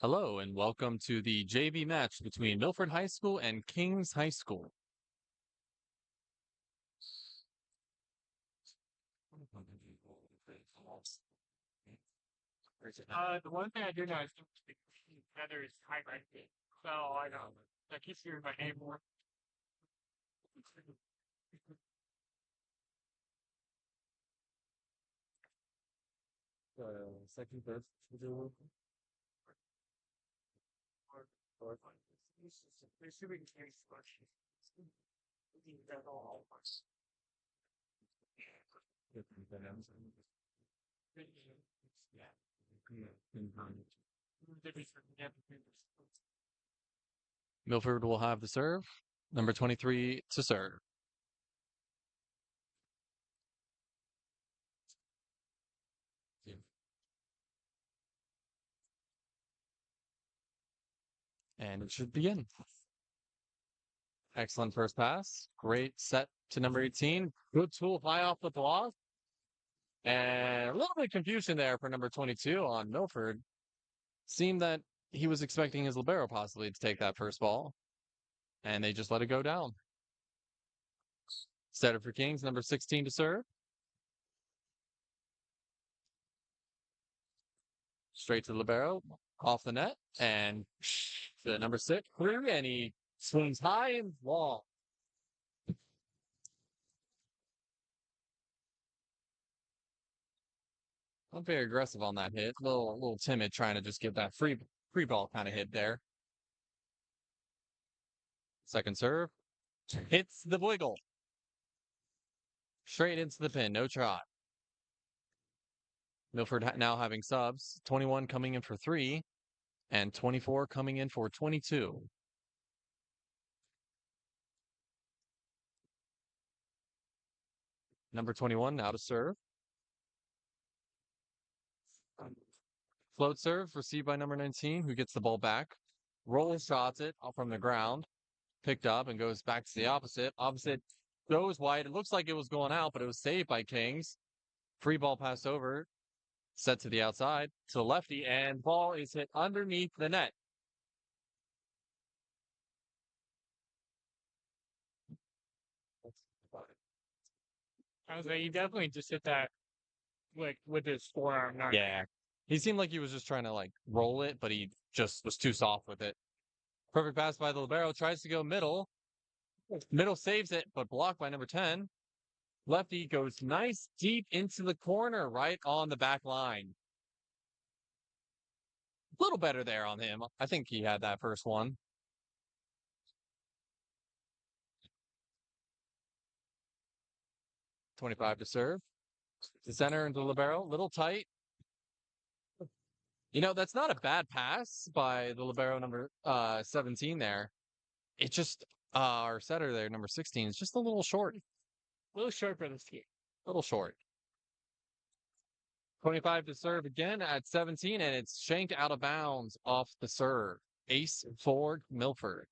Hello and welcome to the JV match between Milford High School and Kings High School. The one thing I do know is the feather is highlighted. So I know. I keep hearing my name more. Second verse. Assuming case selection. That's all. Milford will have the serve. Number 23 to serve. And it should begin. Excellent first pass. Great set to number 18. Good tool high off the block. And a little bit of confusion there for number 22 on Milford. Seemed that he was expecting his libero possibly to take that first ball. And they just let it go down. Setter for Kings, number 16 to serve. Straight to the libero, off the net, and the number 6 through, and he swings high and long. Not very aggressive on that hit. A little timid, trying to just get that free ball kind of hit there. Second serve, hits the wiggle. Straight into the pin, no trot. Milford now having subs, 21 coming in for 3, and 24 coming in for 22. Number 21 now to serve. Float serve received by number 19, who gets the ball back. Roll shots it from the ground, picked up and goes back to the opposite. Opposite goes wide. It looks like it was going out, but it was saved by Kings. Free ball passed over, set to the outside to the lefty, and ball is hit underneath the net. I was like, you definitely just hit that like with his forearm. Not Yeah. He seemed like he was just trying to like roll it, but he just was too soft with it. Perfect pass by the libero, tries to go middle. Middle saves it, but blocked by number 10. Lefty goes nice deep into the corner, right on the back line. A little better there on him. I think he had that first one. 25 to serve. To center into libero, little tight. You know, that's not a bad pass by the libero number 17 there. It just, our setter there, number 16, is just a little short. a little short for this team. A little short. 25 to serve again at 17, and it's shanked out of bounds off the serve. Ace for Milford.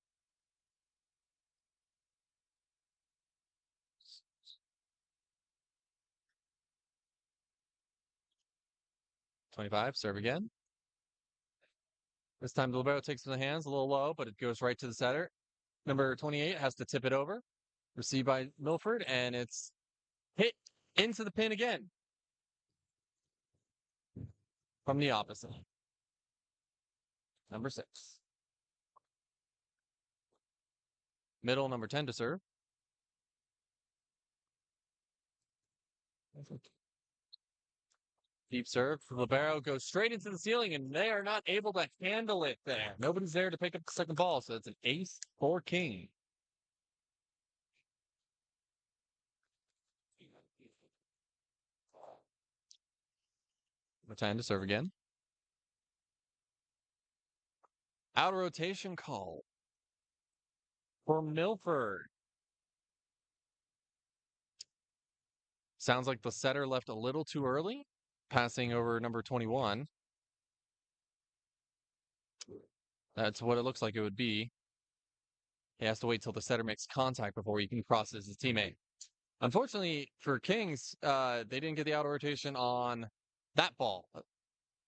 25, serve again. This time the libero takes it in the hands, a little low, but it goes right to the setter. Number 28 has to tip it over. Received by Milford, and it's hit into the pin again. From the opposite. Number 6. Middle, number 10 to serve. Deep serve. Libero goes straight into the ceiling, and they are not able to handle it there. Nobody's there to pick up the second ball, so it's an ace for King. Number 10 to serve again. Out of rotation call for Milford. Sounds like the setter left a little too early, passing over number 21. That's what it looks like it would be. He has to wait till the setter makes contact before he can cross as his teammate. Unfortunately for Kings, they didn't get the out of rotation on that ball.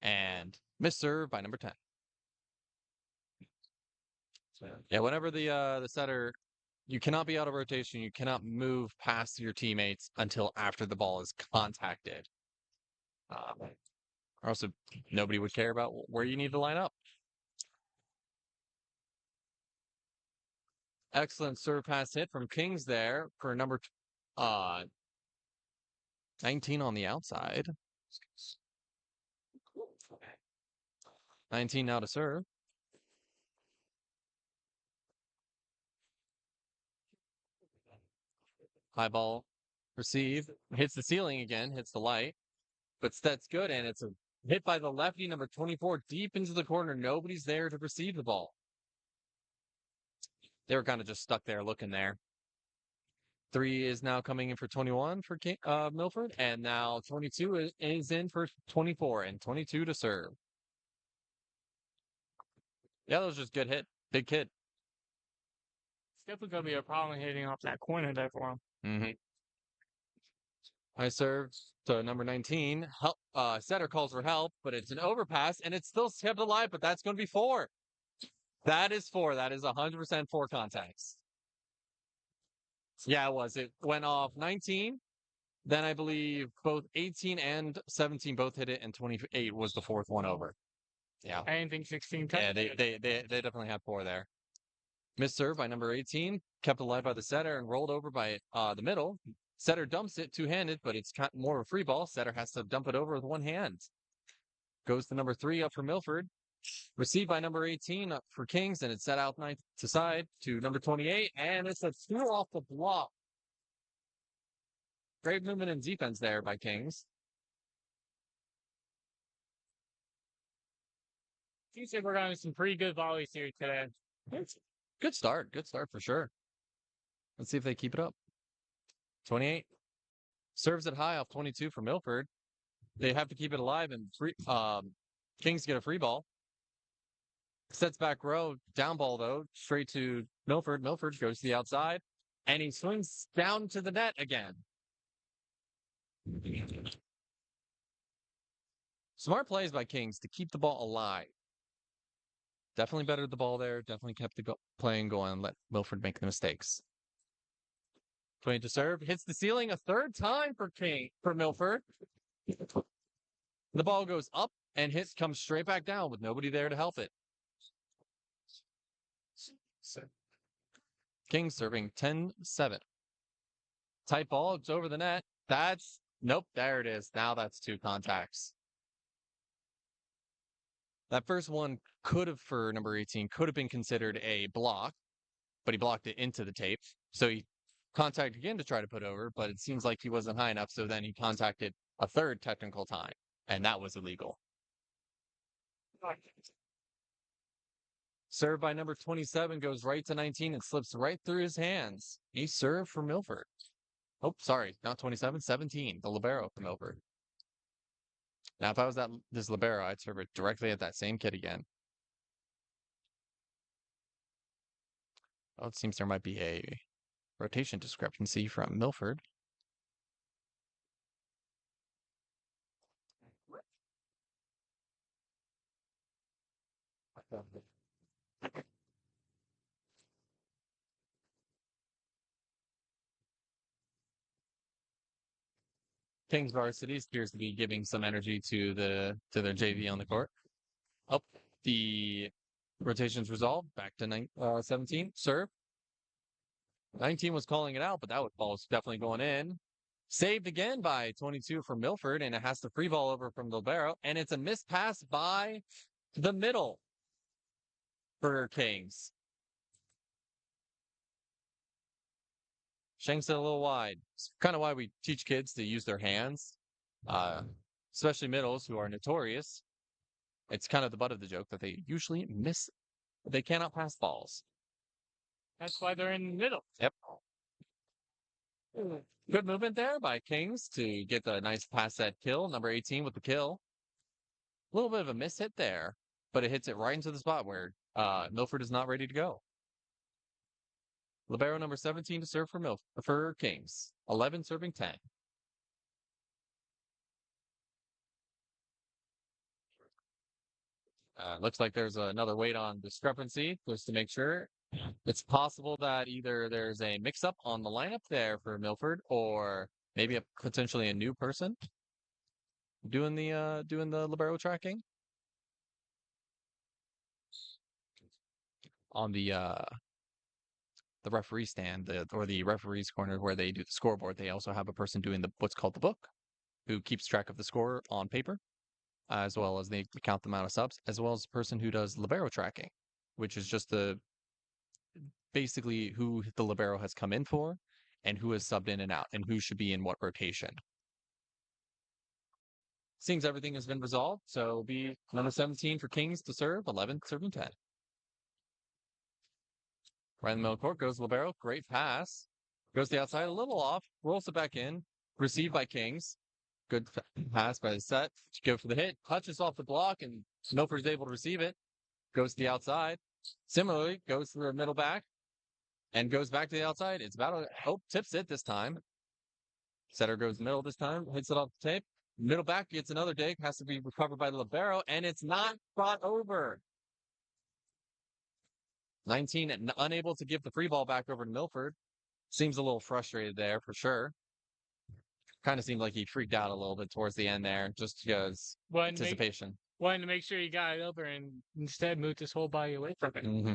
And missed serve by number 10. Yeah, whenever the setter, you cannot be out of rotation. You cannot move past your teammates until after the ball is contacted. Or else nobody would care about where you need to line up. Excellent serve pass hit from Kings there for number 19 on the outside. 19 now to serve. High ball received. Hits the ceiling again. Hits the light. But that's good. And it's a hit by the lefty, number 24, deep into the corner. Nobody's there to receive the ball. They were kind of just stuck there looking there. 3 is now coming in for 21 for Milford. And now 22 is in for 24 and 22 to serve. Yeah, that was just good hit. Big kid. It's definitely going to be a problem hitting off that corner there for him. Mm-hmm. I served to number 19. Help, setter calls for help, but it's an overpass, and it's still kept alive, but that's going to be 4. That is 4. That is 100% 4 contacts. Yeah, it was. It went off 19. Then I believe both 18 and 17 both hit it, and 28 was the 4th one over. Yeah. I didn't think 16 Yeah, touched it. they definitely had 4 there. Missed serve by number 18, kept alive by the setter and rolled over by the middle. Setter dumps it two-handed, but it's more of a free ball. Setter has to dump it over with one hand. Goes to number 3 up for Milford. Received by number 18 up for Kings, and it's set out ninth to side to number 28, and it's a 2 off the block. Great movement in defense there by Kings. You said we're going to have some pretty good volleys here today. Good start for sure. Let's see if they keep it up. 28 serves it high off 22 for Milford. They have to keep it alive, and Kings get a free ball. Sets back row, down ball though, straight to Milford. Milford goes to the outside, and he swings down to the net again. Smart plays by Kings to keep the ball alive. Definitely bettered the ball there. Definitely kept the playing going. Let Milford make the mistakes. 20 to serve. Hits the ceiling a 3rd time for Milford. The ball goes up and comes straight back down with nobody there to help it. Kings serving 10-7. Tight ball. It's over the net. Nope, there it is. Now that's 2 contacts. That first one for number 18, could have been considered a block, but he blocked it into the tape. So he contacted again to try to put over, but it seems like he wasn't high enough. So then he contacted a 3rd technical time, and that was illegal. Serve by number 27 goes right to 19 and slips right through his hands. He served for Milford. Oh, sorry, not 27, 17, the libero for Milford. Now, if I was this libero, I'd serve it directly at that same kid again. Oh, it seems there might be a rotation discrepancy from Milford. Kings Varsity appears to be giving some energy to their JV on the court. Up the rotations resolved. Back to 17. Serve. 19 was calling it out, but that ball was definitely going in. Saved again by 22 from Milford, and it has the free ball over from the libero, and it's a missed pass by the middle for Kings. Shanks it a little wide. It's kind of why we teach kids to use their hands, especially middles who are notorious. It's kind of the butt of the joke that they usually miss They cannot pass balls. That's why they're in the middle. Yep. Good movement there by Kings to get the nice pass set kill. Number 18 with the kill. A little bit of a miss hit there, but it hits it right into the spot where Milford is not ready to go. Libero number 17 to serve for Kings. 11 serving 10. Looks like there's another weight on discrepancy just to make sure. It's possible that either there's a mix-up on the lineup there for Milford, or maybe potentially a new person doing the libero tracking on the referee stand, or the referee's corner where they do the scoreboard. They also have a person doing what's called the book, who keeps track of the score on paper, as well as they count the amount of subs, as well as the person who does libero tracking, which is just basically who the libero has come in for and who has subbed in and out and who should be in what rotation. Seems everything has been resolved, so it'll be number 17 for Kings to serve, 11 serving 10. Right in the middle court goes libero, great pass. Goes to the outside, a little off, rolls it back in, received by Kings. Good pass by the set. Go for the hit, touches off the block, and Milford is able to receive it. Goes to the outside. Similarly, goes to the middle back and goes back to the outside. It's about tips it this time. Setter goes middle this time, hits it off the tape. Middle back gets another dig, has to be recovered by the libero, and it's not brought over. 19 unable to give the free ball back over to Milford. Seems a little frustrated there for sure. Kind of seemed like he freaked out a little bit towards the end there, just because anticipation. Wanted to make sure he got it over and instead moved his whole body away from it. Mm-hmm.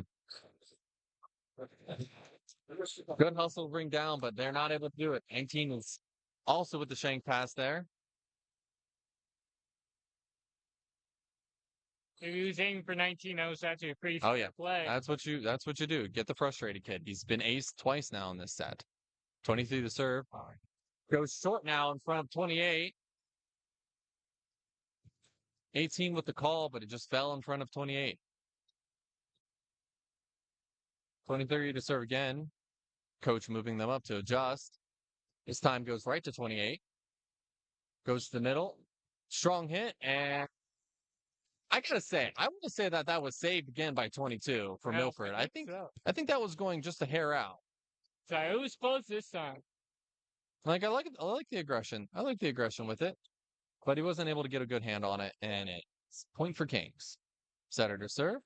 Good hustle bring down, but they're not able to do it. 19 is also with the shank pass there. If he was aiming for 19, that was actually a pretty play. That's what you do. Get the frustrated kid. He's been aced twice now in this set. 23 to serve. Goes short now in front of 28. 18 with the call, but it just fell in front of 28. 23 to serve again. Coach moving them up to adjust. This time goes right to 28. Goes to the middle. Strong hit, and I want to say that was saved again by 22 for Milford. I think that was going just a hair out. So it was close this time. I like the aggression. I like the aggression with it, but he wasn't able to get a good hand on it, and it's point for Kings. Setter to serve.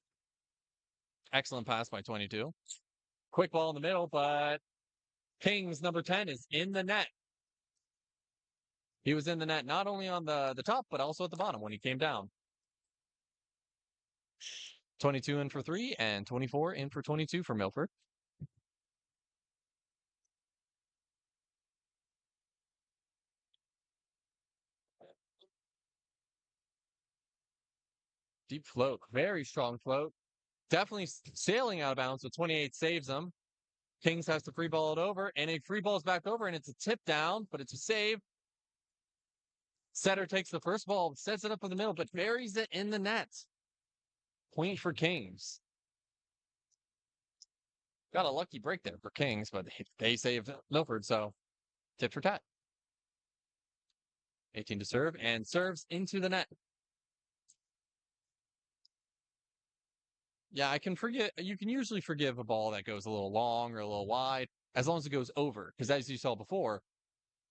Excellent pass by 22. Quick ball in the middle, but Kings number 10 is in the net. He was in the net not only on the top, but also at the bottom when he came down. 22 in for 3 and 24 in for 22 for Milford. Deep float, very strong float. Definitely sailing out of bounds, so 28 saves them. Kings has to free ball it over, and a free ball's back over, and it's a tip down, but it's a save. Setter takes the first ball, sets it up in the middle, but buries it in the net. Point for Kings. Got a lucky break there for Kings, but they saved Milford, so tip for tat. 18 to serve, and serves into the net. Yeah, you can usually forgive a ball that goes a little long or a little wide, as long as it goes over, because as you saw before,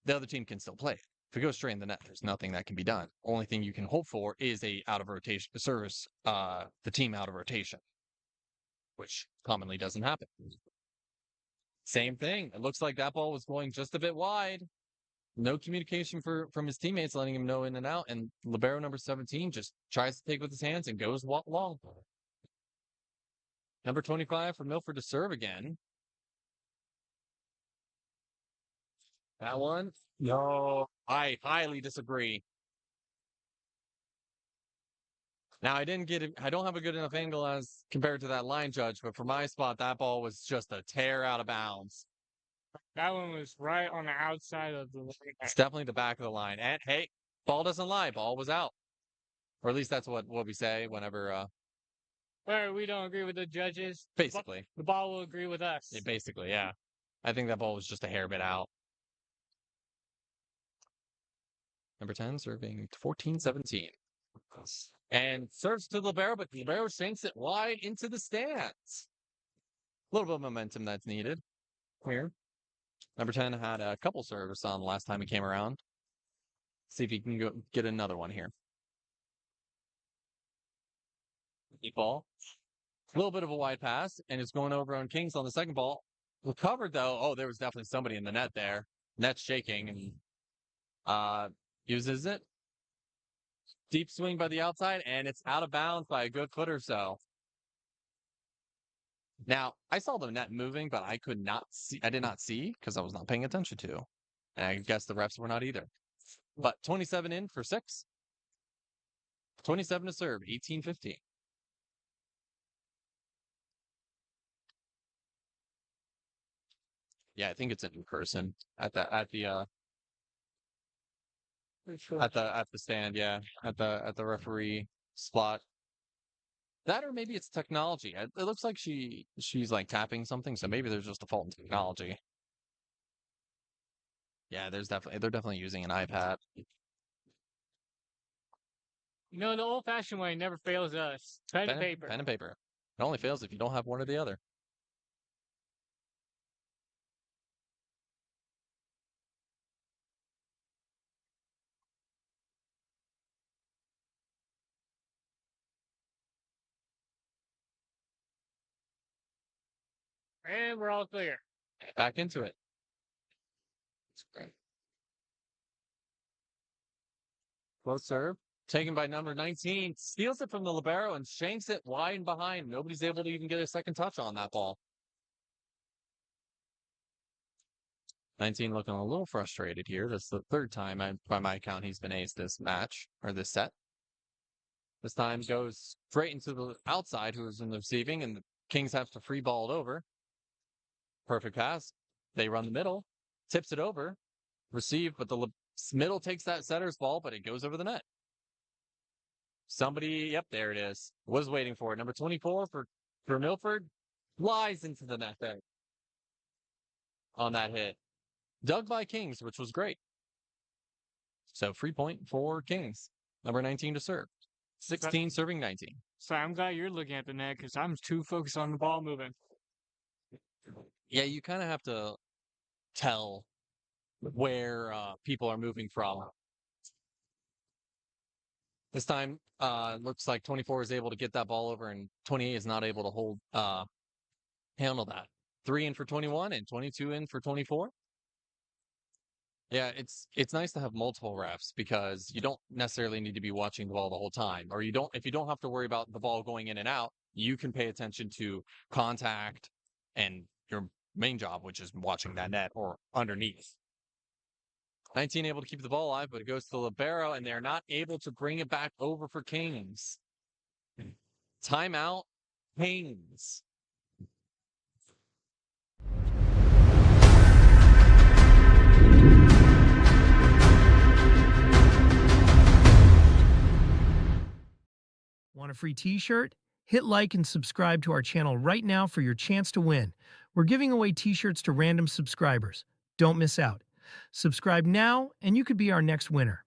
the other team can still play it. If it goes straight in the net, there's nothing that can be done. Only thing you can hope for is a out of rotation service, the team out of rotation, which commonly doesn't happen. Same thing. It looks like that ball was going just a bit wide. No communication from his teammates, letting him know in and out. And libero number 17 just tries to take with his hands and goes long. Number 25 for Milford to serve again. That one? No, I highly disagree. Now, I don't have a good enough angle as compared to that line judge, but for my spot, that ball was just a tear out of bounds. That one was right on the outside of the line. It's definitely the back of the line. And hey, ball doesn't lie. Ball was out. Or at least that's what we say whenever Where we don't agree with the judges, Basically. the ball will agree with us. Yeah, basically, yeah. I think that ball was just a hair bit out. Number 10 serving 14-17. And serves to Libero, but Libero shanks it wide into the stands. A little bit of momentum that's needed here. Number 10 had a couple serves on the last time he came around. See if he can go get another one here. Deep ball. A little bit of a wide pass, and it's going over on Kings on the second ball. Recovered, though. Oh, there was definitely somebody in the net there. Net's shaking, and uses it. Deep swing by the outside, and it's out of bounds by a good foot or so. Now, I saw the net moving, but I could not see. I did not see because I was not paying attention to. And I guess the refs were not either. But 27 in for 6. 27 to serve, 18-15. Yeah, I think it's a new person at the stand, yeah, at the referee spot. That or maybe it's technology. It looks like she's like tapping something, so maybe there's just a fault in technology. Yeah, they're definitely using an iPad. You know, the old-fashioned way never fails us. Pen and paper. Pen and paper. It only fails if you don't have one or the other. And we're all clear. Back into it. Close serve. Taken by number 19. Steals it from the libero and shanks it wide and behind. Nobody's able to even get a second touch on that ball. 19 looking a little frustrated here. That's the third time, by my count, he's been aced this match, or this set. This time goes straight into the outside, who is in the receiving, and the Kings have to free ball it over. Perfect pass. They run the middle. Tips it over. Receive, but the middle takes that setter's ball, but it goes over the net. Somebody, yep, there it is. Was waiting for it. Number 24 for Milford flies into the net there on that hit. Dug by Kings, which was great. So free point for Kings. Number 19 to serve. 16 serving 19. So I'm glad you're looking at the net because I'm too focused on the ball moving. Yeah, you kind of have to tell where people are moving from. This time, looks like 24 is able to get that ball over, and 28 is not able to handle that. 3 in for 21 and 22 in for 24. Yeah, it's nice to have multiple refs because you don't necessarily need to be watching the ball the whole time, or if you don't have to worry about the ball going in and out, you can pay attention to contact and your main job, which is watching that net or underneath. 19 able to keep the ball alive, but it goes to the libero, and they're not able to bring it back over for Kings. Timeout, Kings. Want a free t-shirt? Hit like and subscribe to our channel right now for your chance to win. We're giving away t-shirts to random subscribers. Don't miss out. Subscribe now and you could be our next winner.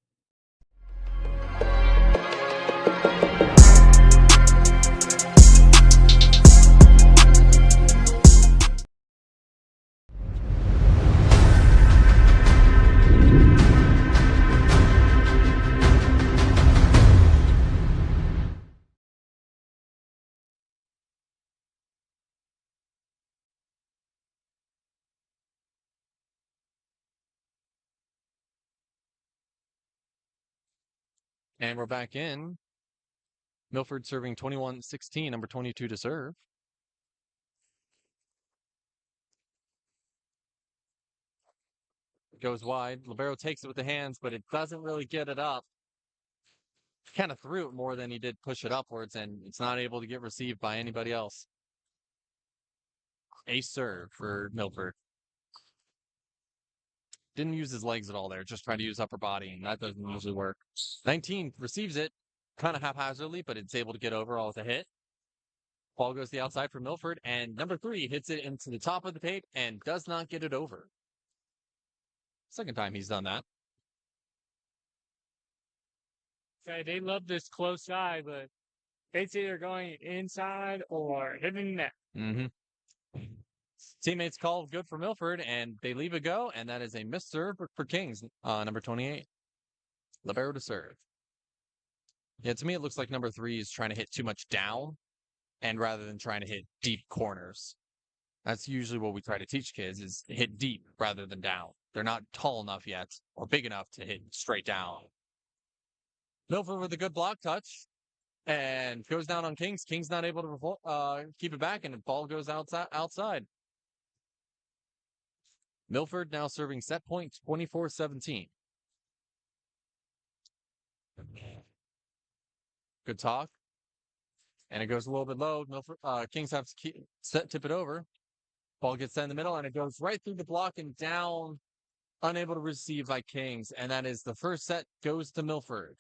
And we're back in. Milford serving 21-16, number 22 to serve. Goes wide. Libero takes it with the hands, but it doesn't really get it up. Kind of threw it more than he did push it upwards, and it's not able to get received by anybody else. Ace serve for Milford. Didn't use his legs at all there, just tried to use upper body, and that doesn't usually work. 19 receives it kind of haphazardly, but it's able to get over all with a hit. Ball goes to the outside for Milford, and number 3 hits it into the top of the tape and does not get it over. Second time he's done that. Okay, they love this close side, but it's either going inside or hitting the net. Mm-hmm. Teammates call good for Milford, and they leave it go, and that is a missed serve for Kings, number 28. Libero to serve. Yeah, to me, it looks like number 3 is trying to hit too much down, and rather than trying to hit deep corners. That's usually what we try to teach kids, is hit deep rather than down. They're not tall enough yet, or big enough to hit straight down. Milford with a good block touch, and goes down on Kings. Kings not able to keep it back, and the ball goes outside. Milford now serving set point 24-17. Good talk. And it goes a little bit low. Milford, Kings have to tip it over. Ball gets set in the middle, and it goes right through the block and down, unable to receive by Kings. And that is the first set goes to Milford.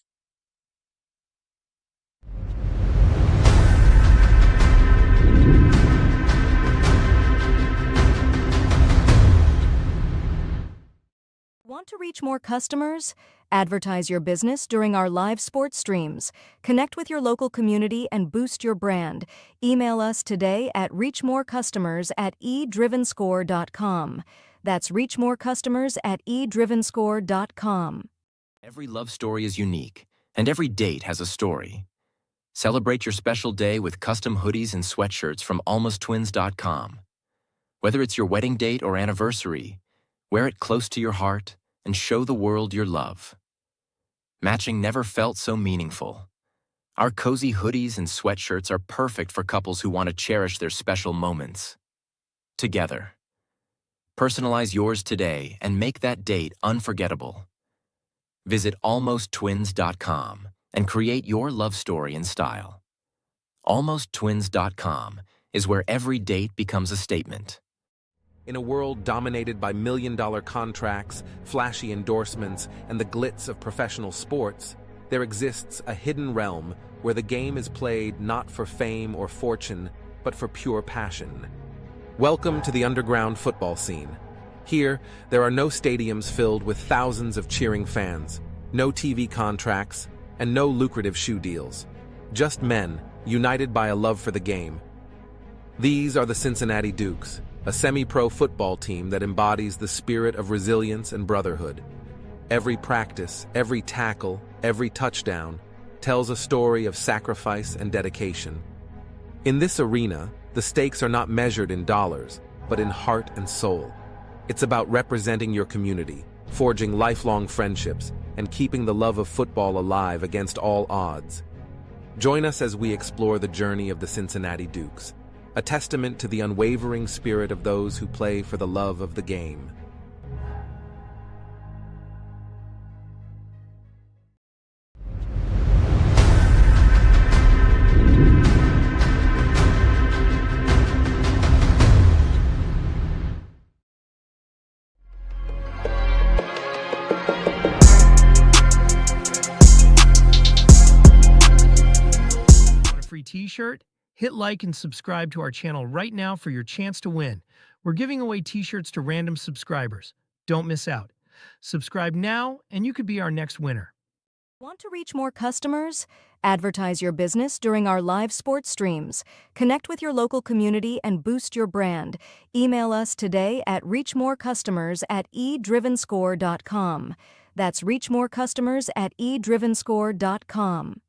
Want to reach more customers? Advertise your business during our live sports streams. Connect with your local community and boost your brand. Email us today at reachmorecustomers@eDrivenScore.com. That's reachmorecustomers@eDrivenScore.com. Every love story is unique, and every date has a story. Celebrate your special day with custom hoodies and sweatshirts from almosttwins.com. Whether it's your wedding date or anniversary, wear it close to your heart and show the world your love. Matching never felt so meaningful. Our cozy hoodies and sweatshirts are perfect for couples who want to cherish their special moments together. Personalize yours today and make that date unforgettable. Visit almosttwins.com and create your love story in style. Almosttwins.com is where every date becomes a statement. In a world dominated by million-dollar contracts, flashy endorsements, and the glitz of professional sports, there exists a hidden realm where the game is played not for fame or fortune, but for pure passion. Welcome to the underground football scene. Here, there are no stadiums filled with thousands of cheering fans, no TV contracts, and no lucrative shoe deals. Just men, united by a love for the game. These are the Cincinnati Dukes, a semi-pro football team that embodies the spirit of resilience and brotherhood. Every practice, every tackle, every touchdown tells a story of sacrifice and dedication. In this arena, the stakes are not measured in dollars, but in heart and soul. It's about representing your community, forging lifelong friendships, and keeping the love of football alive against all odds. Join us as we explore the journey of the Cincinnati Dukes, a testament to the unwavering spirit of those who play for the love of the game. Want a free t-shirt? Hit like and subscribe to our channel right now for your chance to win. We're giving away t-shirts to random subscribers. Don't miss out. Subscribe now and you could be our next winner. Want to reach more customers? Advertise your business during our live sports streams. Connect with your local community and boost your brand. Email us today at reachmorecustomers@eDrivenScore.com. That's reachmorecustomers@eDrivenScore.com.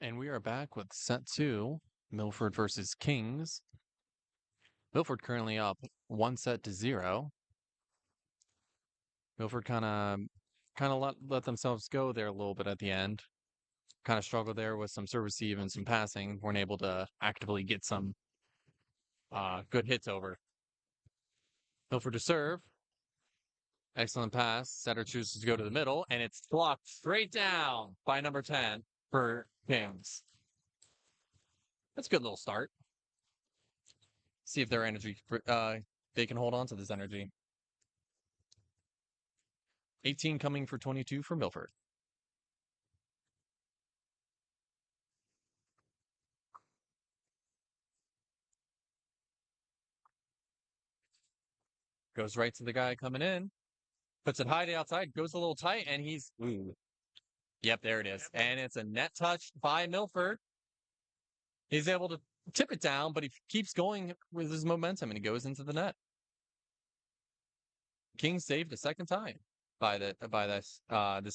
And we are back with set 2, Milford versus Kings. Milford currently up 1-0. Milford kind of kind of let themselves go there a little bit at the end. Kind of struggled there with some serve receive and some passing. Weren't able to actively get some good hits over. Milford to serve. Excellent pass. Setter chooses to go to the middle, and it's blocked straight down by number 10 for Kings. That's a good little start. See if their energy, they can hold on to this energy. 18 coming for 22 for Milford. Goes right to the guy coming in. Puts it high to the outside. Goes a little tight, and he's... Ooh. Yep, there it is. And it's a net touch by Milford. He's able to tip it down, but he keeps going with his momentum, and he goes into the net. King saved a second time by this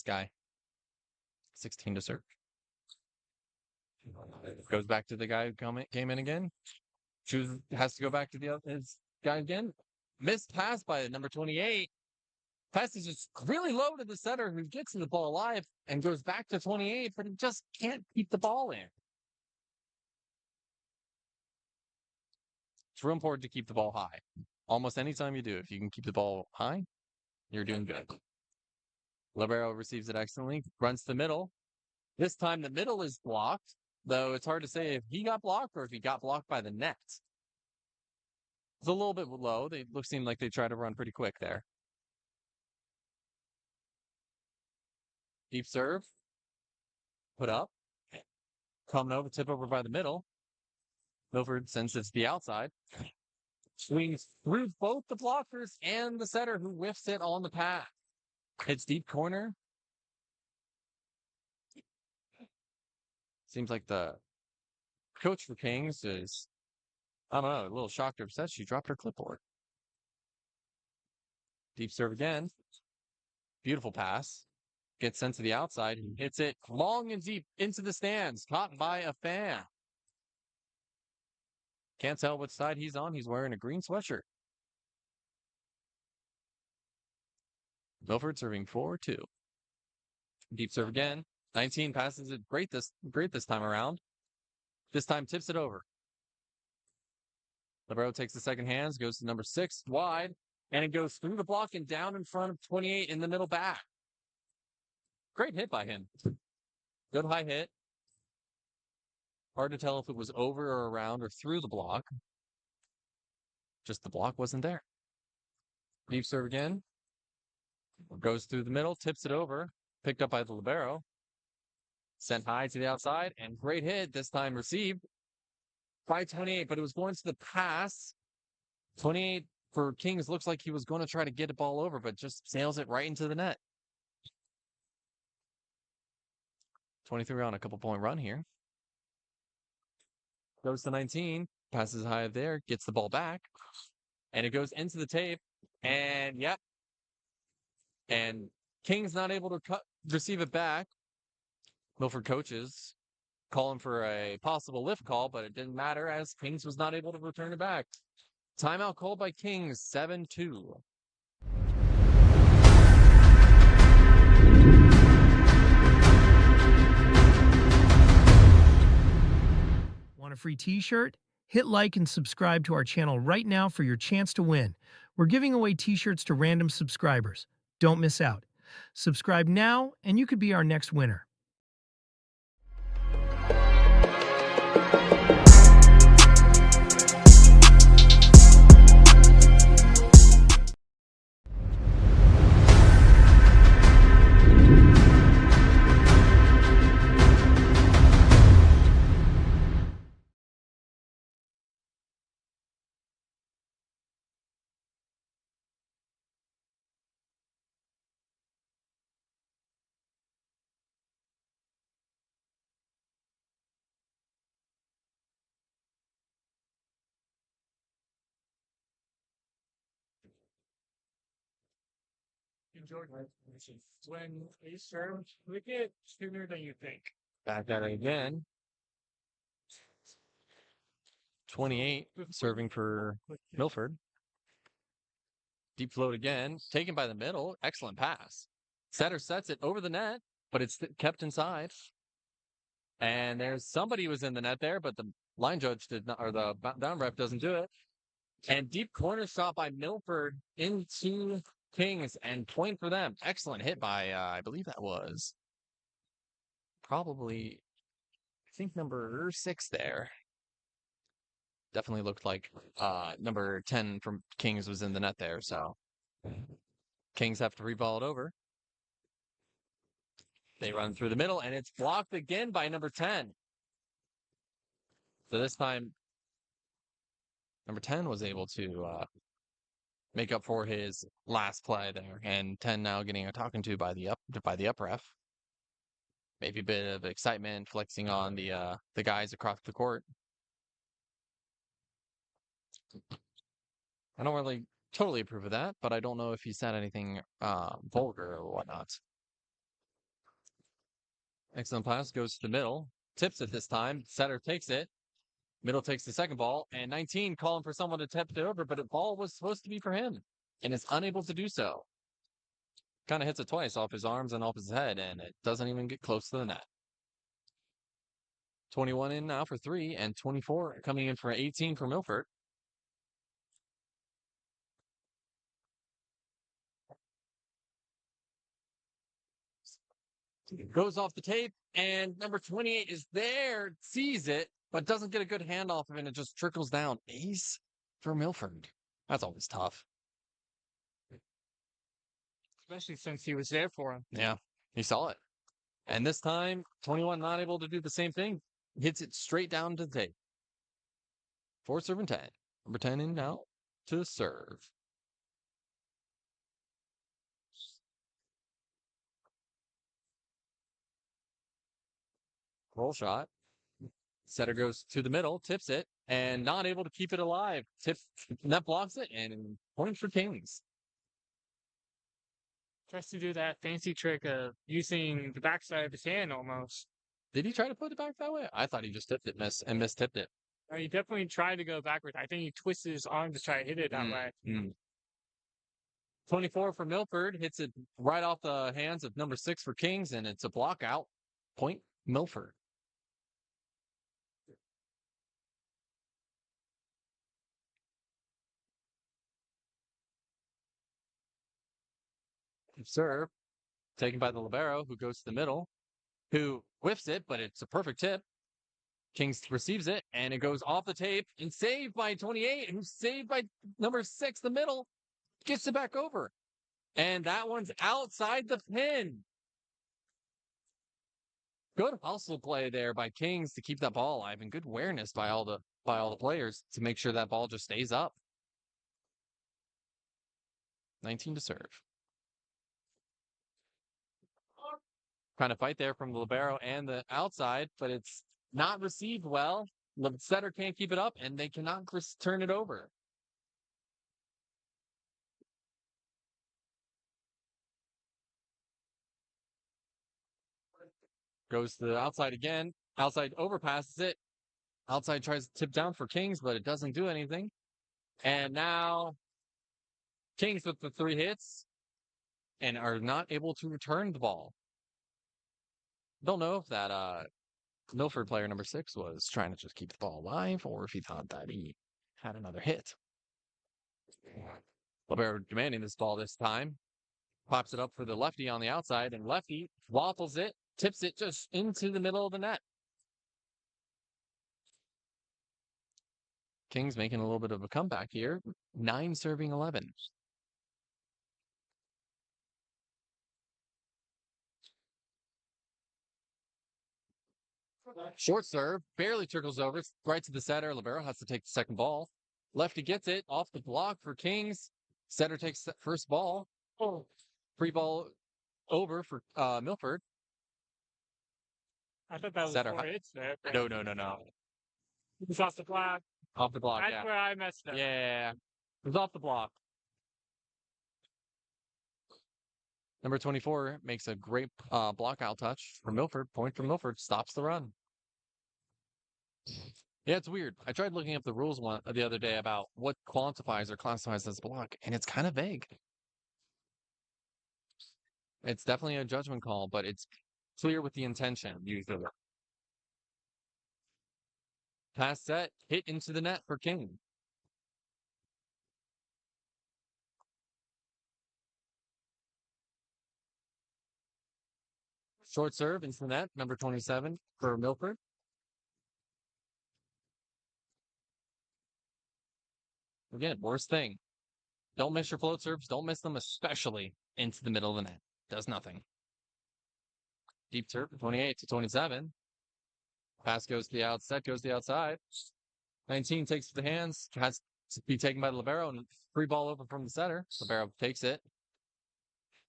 guy. 16 to serve. Goes back to the guy who came in again. Has to go back to his guy again. Missed pass by number 28. Pass is just really low to the setter who gets the ball alive and goes back to 28, but he just can't keep the ball in. It's real important to keep the ball high. Almost any time you do, if you can keep the ball high, you're doing good. Libero receives it excellently, runs to the middle. This time the middle is blocked, though it's hard to say if he got blocked or if he got blocked by the net. It's a little bit low. They seem like they try to run pretty quick there. Deep serve. Put up. Coming over, tip over by the middle. Milford sends it to the outside. Swings through both the blockers and the setter who whiffs it on the pass. Hits deep corner. Seems like the coach for Kings is, I don't know, a little shocked or upset. She dropped her clipboard. Deep serve again. Beautiful pass. Gets sent to the outside. Hits it long and deep into the stands. Caught by a fan. Can't tell which side he's on. He's wearing a green sweatshirt. Milford serving 4-2. Deep serve again. 19 passes it great this time around. This time tips it over. Libero takes the second hands, goes to number 6 wide, and it goes through the block and down in front of 28 in the middle back. Great hit by him. Good high hit. Hard to tell if it was over or around or through the block. Just the block wasn't there. Deep serve again. Goes through the middle, tips it over. Picked up by the libero. Sent high to the outside, and great hit. This time received by 28, but it was going to the pass. 28 for Kings looks like he was going to try to get a ball over, but just sails it right into the net. 23 on a couple-point run here. Goes to 19, passes high there, gets the ball back, and it goes into the tape, and yep. And King's not able to receive it back. Milford coaches calling for a possible lift call, but it didn't matter as Kings was not able to return it back. Timeout called by Kings, 7-2. Want a free t-shirt? Hit like and subscribe to our channel right now for your chance to win. We're giving away t-shirts to random subscribers. Don't miss out. Subscribe now and you could be our next winner. Enjoy my information. When you serve, click it sooner than you think. Back at it again. 28 serving for Milford. Deep float again. Taken by the middle. Excellent pass. Setter sets it over the net, but it's kept inside. And there's somebody was in the net there, but the line judge did not, or the down ref doesn't do it. And deep corner shot by Milford into Kings and point for them. Excellent hit by, I believe that was probably, I think number 6 there. Definitely looked like number 10 from Kings was in the net there. So Kings have to reball it over. They run through the middle, and it's blocked again by number 10. So this time, number 10 was able to make up for his last play there, and 10 now getting a talking to by the up ref. Maybe a bit of excitement, flexing on the guys across the court. I don't really totally approve of that, but I don't know if he said anything vulgar or whatnot. Excellent pass, goes to the middle, tips it this time. Setter takes it. Middle takes the second ball, and 19 calling for someone to tip it over, but the ball was supposed to be for him, and is unable to do so. Kind of hits it twice off his arms and off his head, and it doesn't even get close to the net. 21 in now for 3, and 24 coming in for 18 for Milford. Goes off the tape, and number 28 is there, sees it, but doesn't get a good handoff of it, and it just trickles down. Ace for Milford. That's always tough. Especially since he was there for him. Yeah, he saw it. And this time, 21 not able to do the same thing. Hits it straight down to the tape. 4 serving 10. Number 10 in now to serve. Roll shot. Setter goes to the middle, tips it, and not able to keep it alive. Net blocks it, and point for Kings. Tries to do that fancy trick of using the backside of his hand almost. Did he try to put it back that way? I thought he just tipped it, mistipped it. He definitely tried to go backwards. I think he twisted his arm to try to hit it that way. 24 for Milford, hits it right off the hands of number 6 for Kings, and it's a block out. Point Milford. Serve, taken by the libero, who goes to the middle, who whiffs it, but it's a perfect tip. Kings receives it, and it goes off the tape, and saved by 28, who's saved by number 6, the middle, gets it back over. And that one's outside the pin. Good hustle play there by Kings to keep that ball alive, and good awareness by all the players to make sure that ball just stays up. 19 to serve. Kind of fight there from the libero and the outside, but it's not received well. The setter can't keep it up, and they cannot turn it over. Goes to the outside again. Outside overpasses it. Outside tries to tip down for Kings, but it doesn't do anything. And now Kings with the 3 hits and are not able to return the ball. Don't know if that Milford player number 6 was trying to just keep the ball alive, or if he thought that he had another hit. Libero demanding this ball this time. Pops it up for the lefty on the outside, and lefty waffles it, tips it just into the middle of the net. Kings making a little bit of a comeback here. 9 serving 11. Short serve, barely trickles over, right to the setter. Libero has to take the second ball. Lefty gets it off the block for Kings. Setter takes the first ball. Free ball over for Milford. I thought that was Setter. 4 hits there. No. It was off the block. Off the block, That's where I messed up. Yeah. It was off the block. Number 24 makes a great block out touch for Milford. Point for Milford. Stops the run. Yeah, it's weird. I tried looking up the rules the other day about what quantifies or classifies as block, and it's kind of vague. It's definitely a judgment call, but it's clear with the intention, usually. Pass set, hit into the net for King. Short serve into the net, number 27 for Milford. Again, worst thing. Don't miss your float serves. Don't miss them, especially into the middle of the net. Does nothing. Deep serve, 28 to 27. Pass goes to the outside, goes to the outside. 19 takes to the hands, has to be taken by the libero, and free ball over from the center. Libero takes it.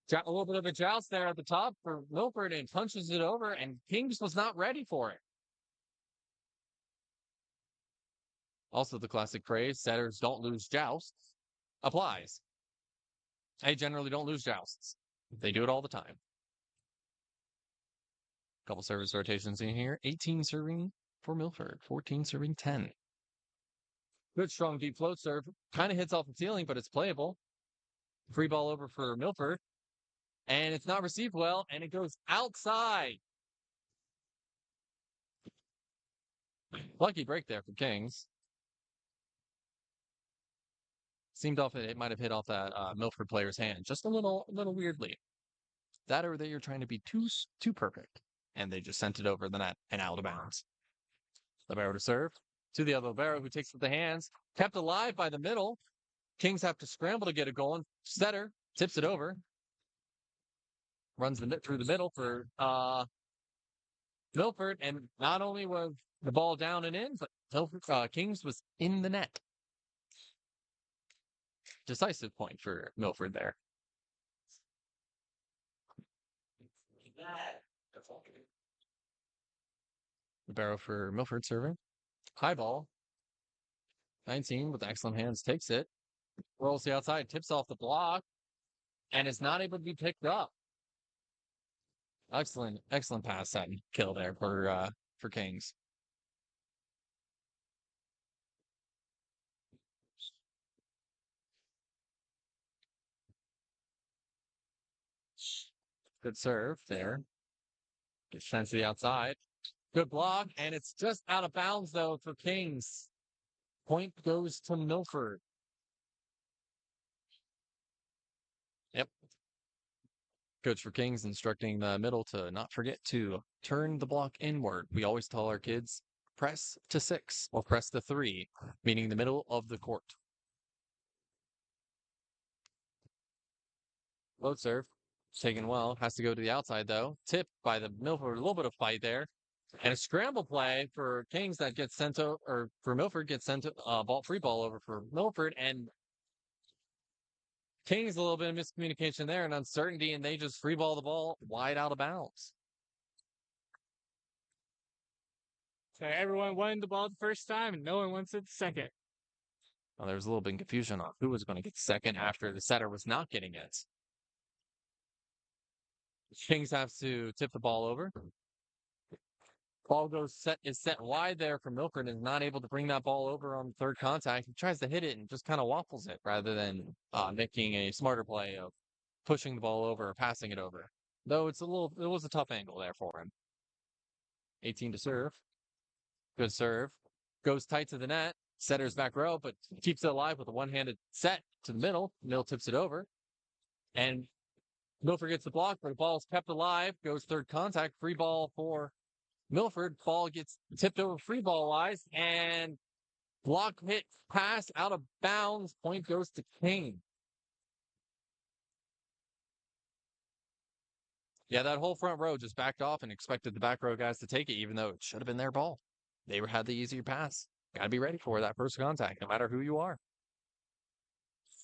Got a little bit of a joust there at the top for Milford and punches it over, and Kings was not ready for it. Also, the classic phrase, setters don't lose jousts, applies. They generally don't lose jousts. They do it all the time. Couple service rotations in here. 18 serving for Milford, 14 serving 10. Good, strong, deep float serve. Kind of hits off the ceiling, but it's playable. Free ball over for Milford. And it's not received well, and it goes outside. Lucky break there for Kings. Seemed off it might have hit off that Milford player's hand just a little weirdly. That or you're trying to be too perfect, and they just sent it over the net and out of bounds. Libero to serve to the other libero, who takes it with the hands, kept alive by the middle. Kings have to scramble to get it going. Setter tips it over, runs through the middle for Milford, and not only was the ball down and in, but Milford, Kings was in the net. Decisive point for Milford there. Libero for Milford serving. High ball. 19 with excellent hands takes it. Rolls the outside, tips off the block, and is not able to be picked up. Excellent pass set and kill there for Kings. Good serve there. Gets sent to the outside. Good block, and it's just out of bounds though for Kings. Point goes to Milford. Yep. Coach for Kings instructing the middle to not forget to turn the block inward. We always tell our kids, press to 6 or press to 3, meaning the middle of the court. Load serve, taken well, has to go to the outside though. Tipped by the Milford, a little bit of fight there. And a scramble play for Kings that gets sent to, or for Milford gets sent to free ball over for Milford, and Kings a little bit of miscommunication there and uncertainty, and they just free ball the ball wide out of bounds. So everyone wanted the ball the first time, and no one wants it the second. Well, there was a little bit of confusion on who was going to get second after the setter was not getting it. Kings have to tip the ball over. Ball is set wide there for Milford and is not able to bring that ball over on third contact. He tries to hit it and just kind of waffles it rather than making a smarter play of pushing the ball over or passing it over. Though it was a tough angle there for him. 18 to serve. Good serve. Goes tight to the net. Setter's back row, but keeps it alive with a one-handed set to the middle. Mill tips it over. And Milford gets the block, but the ball is kept alive. Goes third contact. Free ball for Milford. Ball gets tipped over free ball wise, and block hit pass out of bounds. Point goes to King. Yeah, that whole front row just backed off and expected the back row guys to take it, even though it should have been their ball. They had the easier pass. Got to be ready for that first contact, no matter who you are.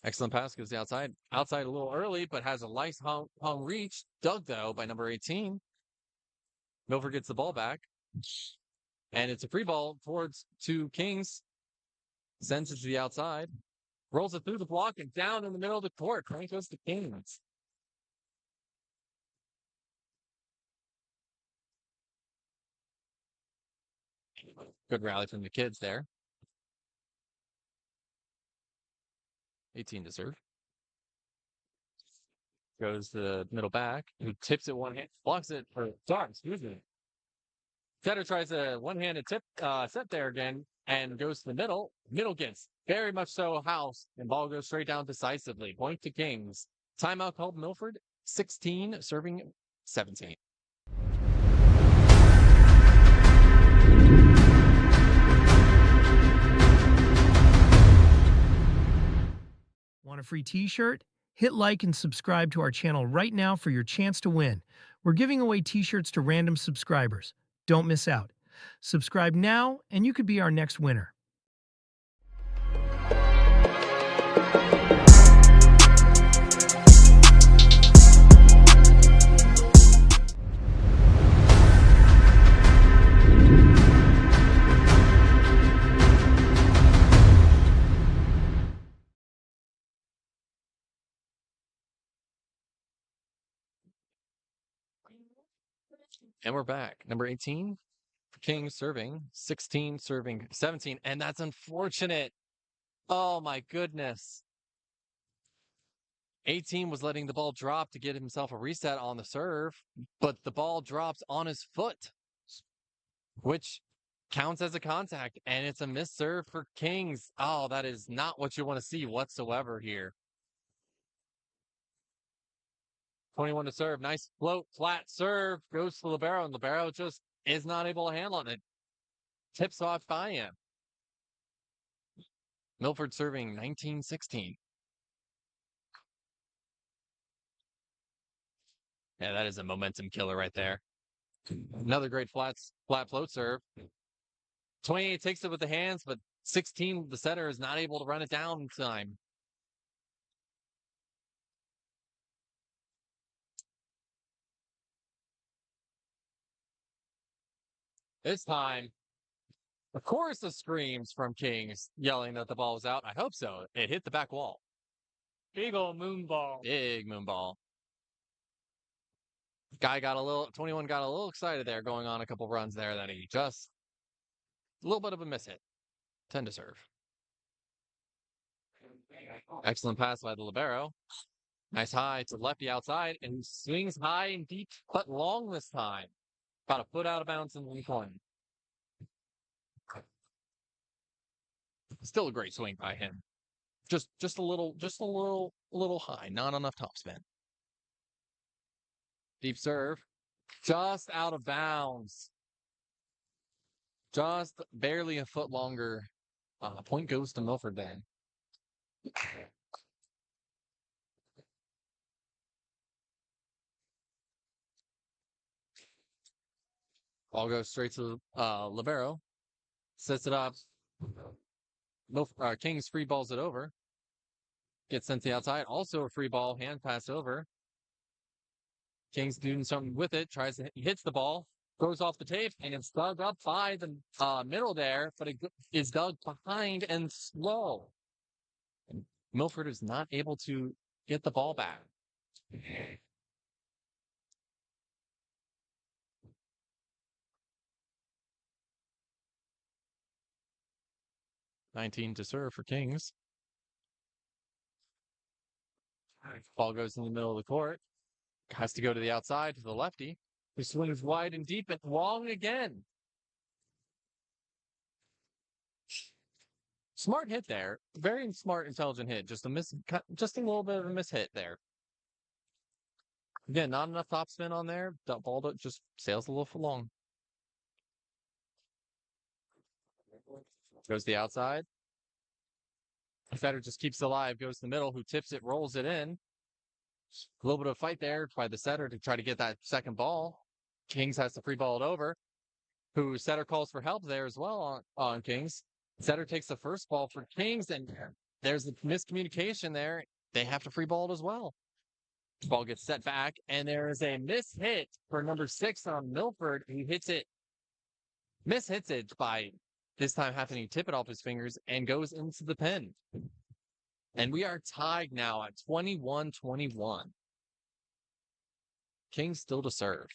Excellent pass goes to the outside. Outside a little early, but has a nice hung reach. Dug, though, by number 18. Milford gets the ball back. And it's a free ball towards two Kings. Sends it to the outside. Rolls it through the block and down in the middle of the court. Point goes to Kings. Good rally from the kids there. 18 to serve. goes to the middle back, who tips it one hand, blocks it, or sorry, excuse me. Setter tries a one-handed tip set there again and goes to the middle. Middle gets very much so housed, and ball goes straight down decisively. Point to Kings. Timeout called Milford, 16, serving 17. Want a free t-shirt? Hit like and subscribe to our channel right now for your chance to win. We're giving away t-shirts to random subscribers. Don't miss out. Subscribe now and you could be our next winner. And we're back. Number 18, Kings serving, 16 serving 17, and that's unfortunate. Oh my goodness. 18 was letting the ball drop to get himself a reset on the serve, but the ball drops on his foot, which counts as a contact, and it's a missed serve for Kings. Oh, that is not what you want to see whatsoever here. 21 to serve. Nice float, flat serve. Goes to Libero, and Libero just is not able to handle it. Tips off by him. Milford serving 19-16. Yeah, that is a momentum killer right there. Another great flat float serve. 28 takes it with the hands, but 16, the setter, is not able to run it down in time. This time, a chorus of screams from Kings yelling that the ball was out. I hope so. It hit the back wall. Big old moon ball. Big moon ball. Guy got a little, 21 got a little excited there going on a couple runs there that he just, a little bit of a miss hit. 10 to serve. Excellent pass by the libero. Nice high to lefty outside, and he swings high and deep, but long this time. About a foot out of bounds in the corner. Still a great swing by him. Just a little high, not enough topspin. Deep serve, just out of bounds. Just barely a foot longer. Point goes to Milford then. Ball goes straight to libero. Sets it up. Kings free balls it over. Gets sent to the outside. Also a free ball, hand pass over. Kings doing something with it. He hits the ball. Goes off the tape, and it's dug up by the middle there, but it is dug behind and slow. And Milford is not able to get the ball back. $19 to serve for Kings. Ball goes in the middle of the court. Has to go to the outside to the lefty, who swings wide and deep and long again. Smart hit there. Very smart, intelligent hit. Just a little bit of a miss hit there. Again, not enough topspin on there. That ball just sails a little for long. Goes to the outside. Setter just keeps it alive. Goes to the middle. Who tips it, rolls it in. A little bit of fight there by the setter to try to get that second ball. Kings has to free ball it over. Who setter calls for help there as well on Kings. Setter takes the first ball for Kings, and there's a miscommunication there. They have to free ball it as well. Ball gets set back, and there is a miss hit for number 6 on Milford. He hits it, mishits it by this time having to tip it off his fingers and goes into the pen. And we are tied now at 21-21. Kings still to serve.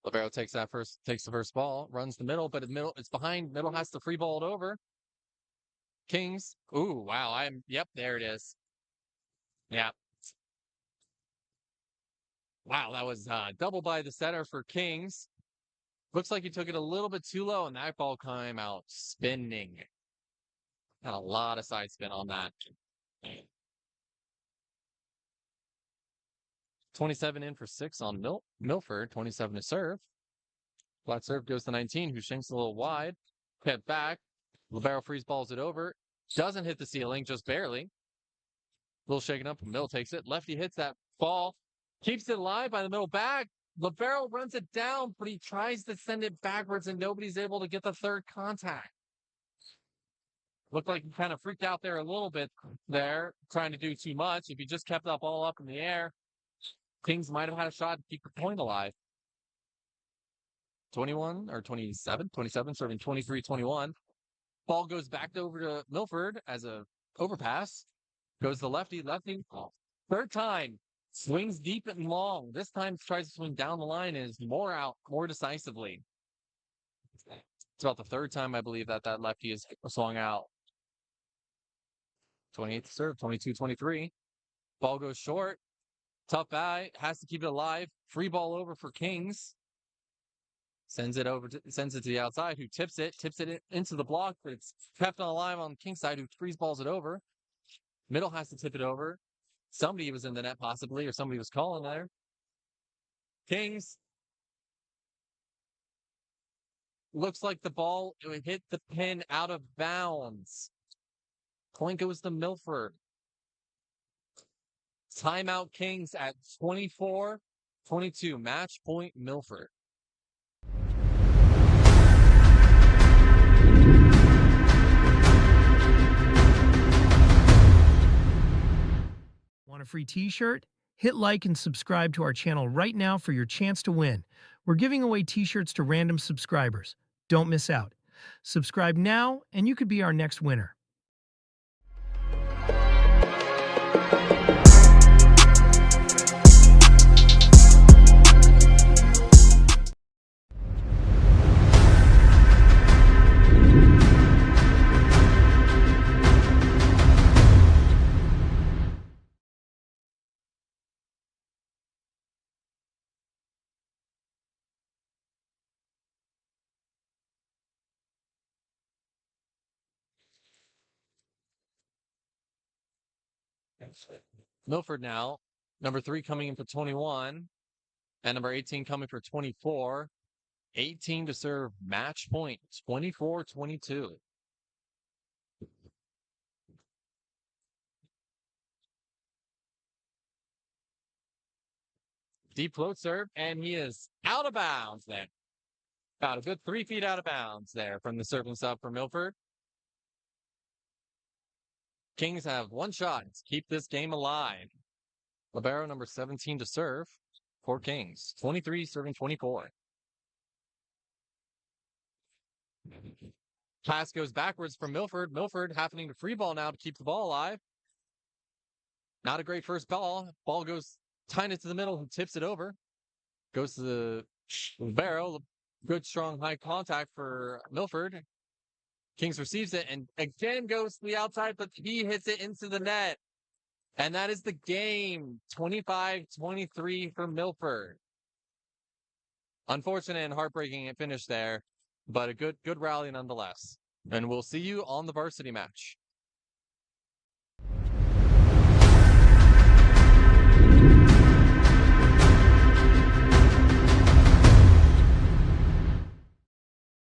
Libero takes the first ball, runs the middle, but it's behind. Middle has to free ball it over. Kings. Ooh, wow. Yep, there it is. Yeah. Wow, that was double by the setter for Kings. Looks like he took it a little bit too low, and that ball came out spinning. Had a lot of side spin on that. 27 in for 6 on Milford. 27 to serve. Flat serve goes to 19, who shanks a little wide. Hit back. Libero freeze balls it over. Doesn't hit the ceiling, just barely. A little shaken up. Mill takes it. Lefty hits that ball. Keeps it alive by the middle back. Libero runs it down, but he tries to send it backwards, and nobody's able to get the third contact. Looked like he kind of freaked out there a little bit there, trying to do too much. If he just kept that ball up in the air, Kings might have had a shot to keep the point alive. 21 or 27, serving 23-21. Ball goes back over to Milford as a overpass. Goes to lefty. Third time, swings deep and long. This time tries to swing down the line and is more decisively. It's about the third time, I believe, that lefty is swung out. 28th to serve, 22-23. Ball goes short. Tough guy, has to keep it alive. Free ball over for Kings. Sends it to the outside, who tips it into the block, but it's kept on alive on the Kings side, who freeze balls it over. Middle has to tip it over. Somebody was in the net possibly, or somebody was calling there. Kings. Looks like the ball hit the pin out of bounds. Point goes to Milford. Timeout Kings at 24-22. Match point Milford. Want a free t-shirt? Hit like and subscribe to our channel right now for your chance to win. We're giving away t-shirts to random subscribers. Don't miss out. Subscribe now and you could be our next winner. Milford now. Number 3 coming in for 21. And number 18 coming for 24. 18 to serve, match point, 24-22. Deep float serve, and he is out of bounds there. About a good 3 feet out of bounds there from the serving sub for Milford. Kings have one shot to keep this game alive. Libero number 17 to serve for Kings. 23 serving 24. Pass goes backwards from Milford. Milford happening to free ball now to keep the ball alive. Not a great first ball. Ball goes tying it to the middle, who tips it over. Goes to the Libero. Good, strong, high contact for Milford. Kings receives it and again goes to the outside, but he hits it into the net. And that is the game. 25-23 for Milford. Unfortunate and heartbreaking finish there, but a good rally nonetheless. And we'll see you on the varsity match.